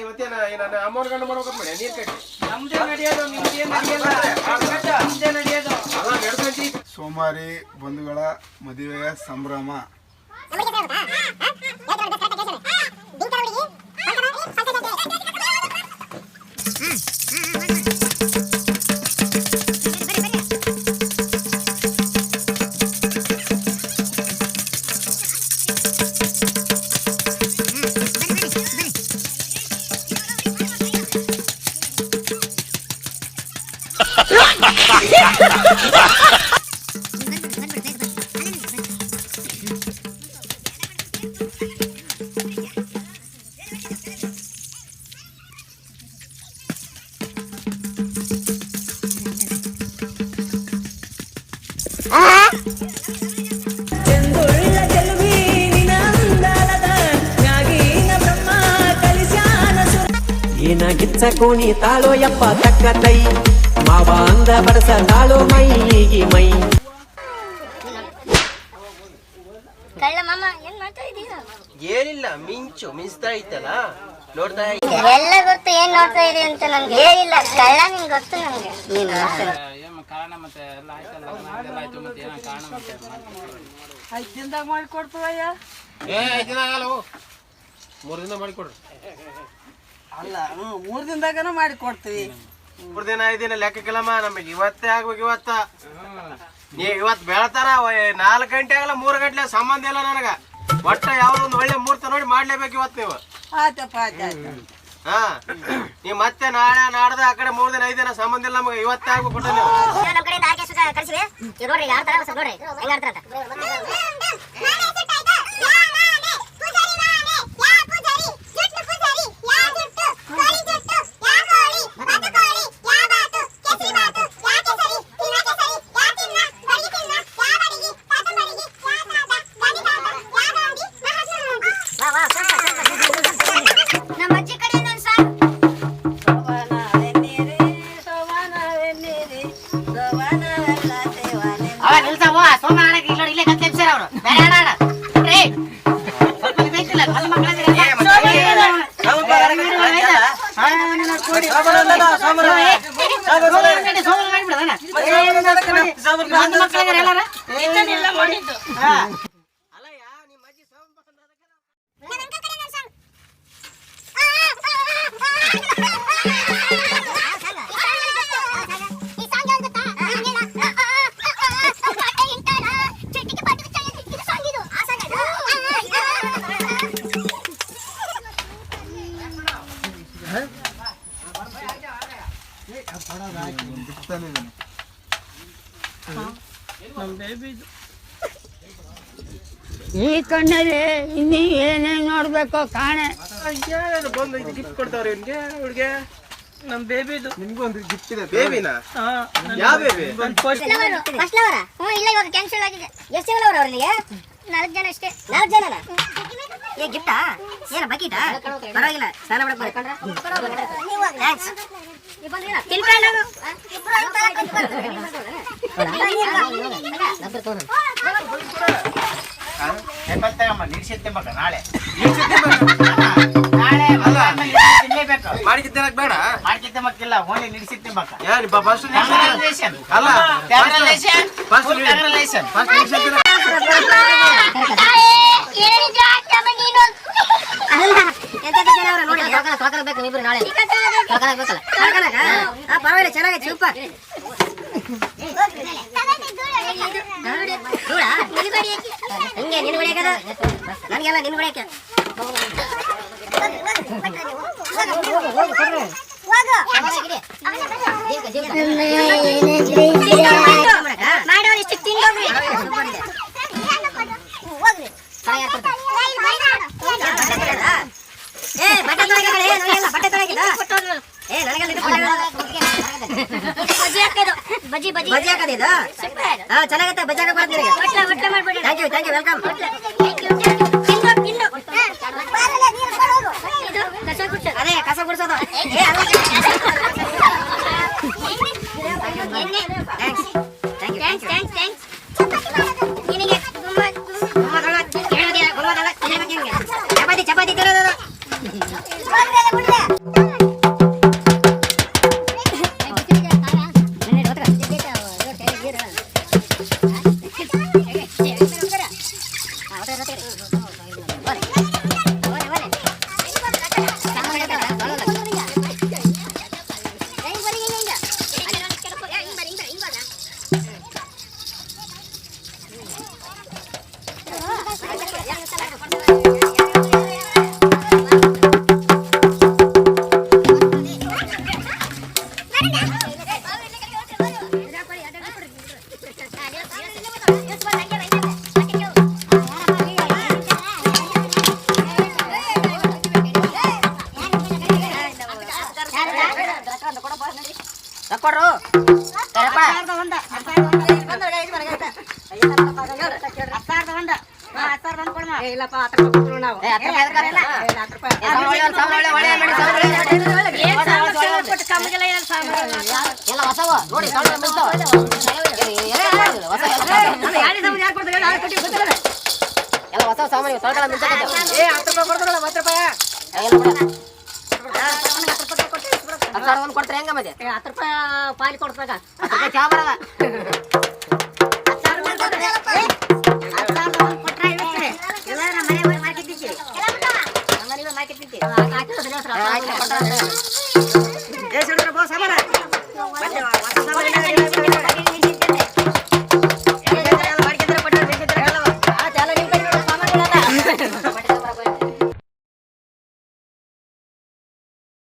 ಇವತ್ತೇನ ನಾನು ಅಮ್ಮನ ಗಂಡ ಮಾಡ್ಬೇಕಂತ ಮಾಡಿ ನೀರ್ ಕಟ್ಟಿ ನಮ್ದೇ ನಡೆಯೋದು ನಿಮ್ದೇ ನಡೆಯೋದು ಅಲ್ಲ ನಡ್ಕೊಂಡಿ ಸೋಮಾರಿ ಬಂಧುಗಳ ಮದುವೆಯ ಸಂಭ್ರಮ. ಗಿಚ್ಚಕೋಣಿ ತಾಳೋ ಯಪ್ಪ ತಕ್ಕ ತೈ ಮಾವ ಅಂದ ಬಡಸ ತಾಳೋ ಮೈಗಿ ಮೈ. ಕಳ್ಳ ಮಾಮ ಏನ್ ಮಾಡ್ತಾ ಇದೀಯ? ಏನಿಲ್ಲ ಮಿಂಚ್ತಾ ಐತಲ್ಲ ನೋಡ್ತಾ ಎಲ್ಲ ಗೊತ್ತು ಏನ್ ನೋಡ್ತಾ ಇದೀಯ ಅಂತ ನನ್ಗೆ ಹೇಳಿಲ್ಲ. ಕಳ್ಳ ನಿಂಗೆ ಗೊತ್ತು ನನ್ಗೆ. ನೀನು ಕಾರಣ ಮತ್ತೆ ಎಲ್ಲ ಆಯ್ತಲ್ಲ ಎಲ್ಲ ಆಯ್ತು ಮತ್ತೆ ಏನೋ ಕಾರಣ ಮತ್ತೆ 5 ದಿನದಾಗ ಮಾಡಿಕೊಡ್ತೀವಯ್ಯ. 5 ದಿನ ಆಗಲ್ಲ 3 ದಿನ ಮಾಡಿಕೊಡ್ರಿ. ಅಲ್ಲ 3 ದಿನದಾಗನ ಮಾಡಿ ಕೊಡ್ತೀವಿ. 3 ದಿನ 5 ದಿನ ಲೆಕ್ಕಕ್ಕಿಲ್ಲಮ್ಮ ನಮಗೆ ಇವತ್ತೇ ಆಗ್ಬೇಕು. ನೀ ಇವತ್ತು ಬೆಳತಾರ 4 ಗಂಟೆ ಆಗಲ್ಲ 3 ಗಂಟೆ ಸಂಬಂಧ ಇಲ್ಲ ನನಗ. ಒಟ್ಟ ಯಾವ್ದೊಂದು ಒಳ್ಳೆ ಮುಹೂರ್ತ ನೋಡಿ ಮಾಡ್ಲೇಬೇಕು ಇವತ್ತು ನೀವು. ಆಯ್ತಪ್ಪ ಆಯ್ತು. ಹಾ ನೀವ್ ಮತ್ತೆ ನಾಳೆ ನಾಡ್ದ ಆ ಕಡೆ 3 ದಿನ 5 ದಿನ ಸಂಬಂಧ ಇಲ್ಲ ನಮಗೆ ಇವತ್ತೇ ಆಗ್ಬೇಕು. ನೀವು ನಮ್ಮ ಕಡೆಯಿಂದ ಆರ್ಕೆಸ್ಟ್ರಾ ಕಳಿಸಿವೆ. ನೋಡ್ರಿ ಆಡ್ತಾರ ಸ್ವಲ್ಪ ನೋಡ್ರಿ ಹೆಂಗ ಆಡ್ತಾರ ಅಂತ. ಈ ಕಣ್ಣಲ್ಲಿ ಇನ್ನೀ ಏನೇನ್ ನೋಡ್ಬೇಕು ಕಾಣೆ. ಬಂದು ಗಿಫ್ಟ್ ಕೊಡ್ತಾವ್ರಿ ಇವ್ನಿಗೆ ಹುಡುಗೆ. ನಮ್ ಬೇಬಿದು ನಿಮ್ಗೂ ಒಂದು ಗಿಫ್ಟ್ ಇದೆ. ಬೇಬಿನಾ? ಯಾವ ಬೇಬಿ? First lover. ಇಲ್ಲ ಇವಾಗ ಕ್ಯಾನ್ಸಲ್ ಆಗಿದೆ. ಎಷ್ಟು ಜನ ಲವರ್ ಅವರಿಗೆ? 4 ಜನ ಅಷ್ಟೇ. 4 ಜನನಾ? ಏ ಗಿಫ್ಟಾ? ಏನ ಬಕೀಟಾ? ಪರವಾಗಿಲ್ಲ ಸ್ನಾನ ಮಾಡಕ್ ಬರ್ಕೊಂಡ್ರ? ಥ್ಯಾಂಕ್ಸ್. ತಿನ್ಕೊಂಡು ಇಬ್ರು ಅಂತಾರ ಕಟ್ಕೊಂಡು. ನಾಳೆ ಮಾಡಿಕಿತ್ತೇನಕ್ ಬೇಡ ಮಾಡಿಕಿತ್ತಮಕ್ಕಿಲ್ಲ ಓನ್ಲಿ ನಿಡಿಸಿತ್ ತಿಂಬಕ ಯಾರು ಫಸ್ಟ್ ಅಲ್ಲ ಪರವಾಗಿಲ್ಲ ಚೆನ್ನಾಗೈತೆ ಸೂಪರ್. ಹಂಗೆ ನಿನ್ ಹೊಡಿಯಕದ ನನಗೆಲ್ಲ ನಿನ್ ಹೊಡಿಯಕ್ಕೆ ಮಾಡೋರಿಷ್ಟು ತಿಂದೋಗ್ರಿ. ಏ ಬಟ್ಟೆ ತೊಳಗಿದ ಏ ನನಗೆಲ್ಲ ಬಜ್ಜಿ ಹಾಕೋದಿದ ಚೆನ್ನಾಗತ್ತೆ. ಬಜ್ಜಿ ಹಾಕಿ ಥ್ಯಾಂಕ್ ಯು ವೆಲ್ಕಮ್. ಅದೇ ಕಸ ಗುಡಿಸೋದು. ಚಪಾತಿ ತಿನ್ನೋದು ಇಲ್ಲಪ್ಪ 10 ರೂಪಾಯಿ ಕೊಡ್ತೀವಿ ನಾವು. ಎಲ್ಲ ಹೊಸವ ನೋಡಿ ಎಲ್ಲ ಹೊಸ ಸಾಮಾನು ತೊಳ್ಕೊಳ್ಳೋ ಮಿಂಚಕತ್ತೆ. 10 ರೂಪಾಯಿ ಕೊಡ್ತಾರಲ್ಲ 10 ರೂಪಾಯಿ ಒಂದು ಕೊಡ್ತಾರೆ ಹೆಂಗ ಮತ್ತೆ 10 ರೂಪಾಯಿ ಪಾಲಿ ಕೊಡ್ತಾಗ 10 ರೂಪಾಯಿ ಚಾ ಬರಲ್ಲ. ಮಾರ್ಕೆಟ್